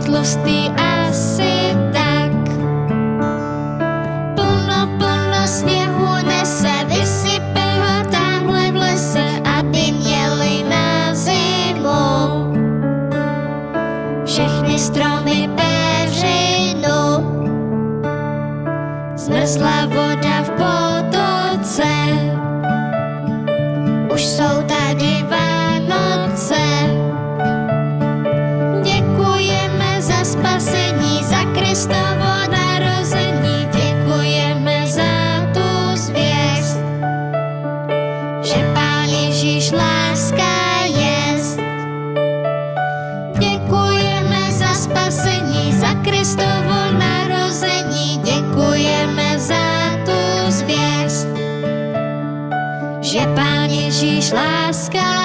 tlustý asi tak. Plno sněhu nese, vysype ho tamhle v lese, aby měli na zimu. Všechny stromy peřinu, zmrzla voda v potoce. Už jsou tady Vánoce. Děkujeme za spasení, za Kristovo narození. Děkujeme za tu zvěst, že Pán Ježíš láska jest. Děkujeme za spasení, za Kristovo narození. Děkujeme za tu zvěst, že Pán Ježíš láska